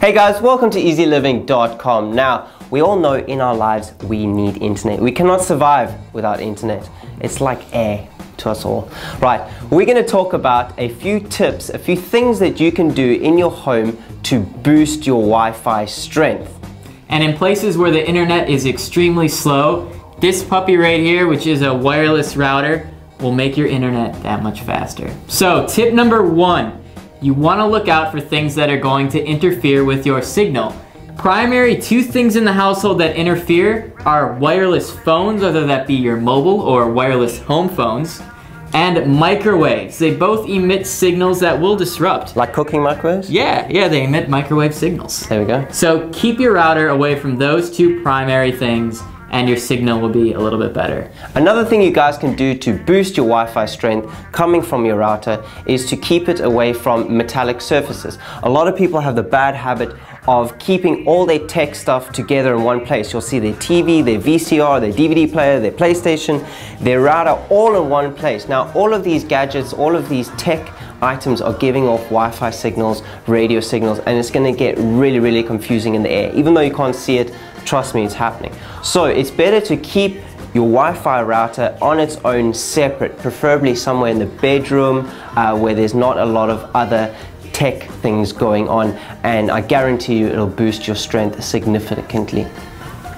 Hey guys, welcome to eZeLiving.com. Now, we all know in our lives we need internet. We cannot survive without internet. It's like air to us all. Right, we're going to talk about a few tips, a few things that you can do in your home to boost your Wi-Fi strength. And in places where the internet is extremely slow, this puppy right here, which is a wireless router, will make your internet that much faster. So tip number one, you want to look out for things that are going to interfere with your signal. Primary two things in the household that interfere are wireless phones, whether that be your mobile or wireless home phones, and microwaves. They both emit signals that will disrupt. Like cooking microwaves? Yeah, they emit microwave signals. There we go. So keep your router away from those two primary things and your signal will be a little bit better. Another thing you guys can do to boost your Wi-Fi strength coming from your router is to keep it away from metallic surfaces. A lot of people have the bad habit of keeping all their tech stuff together in one place. You'll see their TV, their VCR, their DVD player, their PlayStation, their router all in one place. Now all of these gadgets, all of these tech items are giving off Wi-Fi signals, radio signals, and it's going to get really confusing in the air. Even though you can't see it, trust me, it's happening. So it's better to keep your Wi-Fi router on its own separate, preferably somewhere in the bedroom where there's not a lot of other tech things going on, and I guarantee you it'll boost your strength significantly.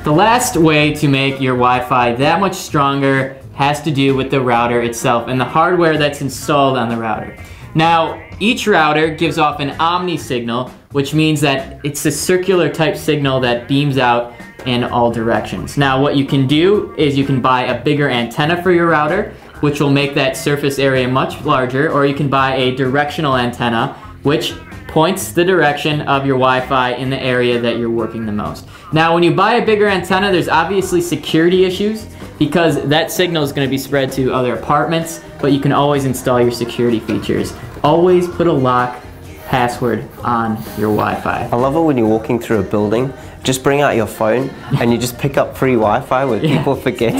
The last way to make your Wi-Fi that much stronger has to do with the router itself and the hardware that's installed on the router. Now, each router gives off an omni signal, which means that it's a circular type signal that beams out in all directions. Now, what you can do is you can buy a bigger antenna for your router, which will make that surface area much larger, or you can buy a directional antenna, which points the direction of your Wi-Fi in the area that you're working the most. Now, when you buy a bigger antenna, there's obviously security issues because that signal is going to be spread to other apartments, but you can always install your security features. Always put a lock password on your Wi-Fi. I love it when you're walking through a building, just bring out your phone and you just pick up free Wi-Fi where people forget.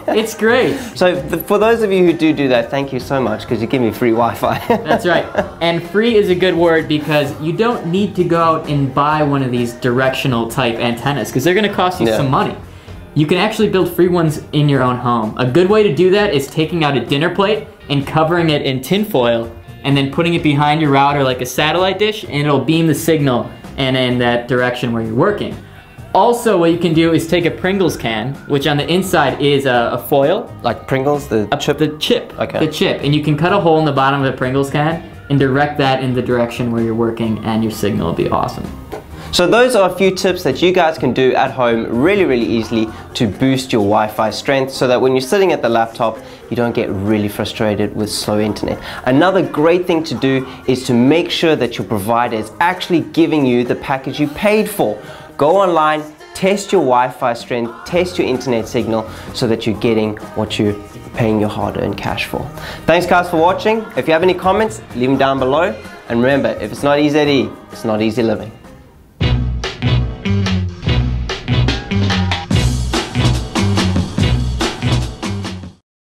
It's great. So for those of you who do that, thank you so much because you give me free Wi-Fi. That's right. And free is a good word because you don't need to go out and buy one of these directional type antennas because they're going to cost you some money. You can actually build free ones in your own home. A good way to do that is taking out a dinner plate and covering it in tin foil and then putting it behind your router like a satellite dish, and it'll beam the signal and in that direction where you're working. Also, what you can do is take a Pringles can, which on the inside is a foil. Like Pringles, the chip? The chip, okay. The chip. And you can cut a hole in the bottom of the Pringles can and direct that in the direction where you're working and your signal will be awesome. So those are a few tips that you guys can do at home really easily to boost your Wi-Fi strength so that when you're sitting at the laptop, you don't get really frustrated with slow internet. Another great thing to do is to make sure that your provider is actually giving you the package you paid for. Go online, test your Wi-Fi strength, test your internet signal so that you're getting what you're paying your hard-earned cash for. Thanks guys for watching. If you have any comments, leave them down below. And remember, if it's not eZe, it's not eZe living.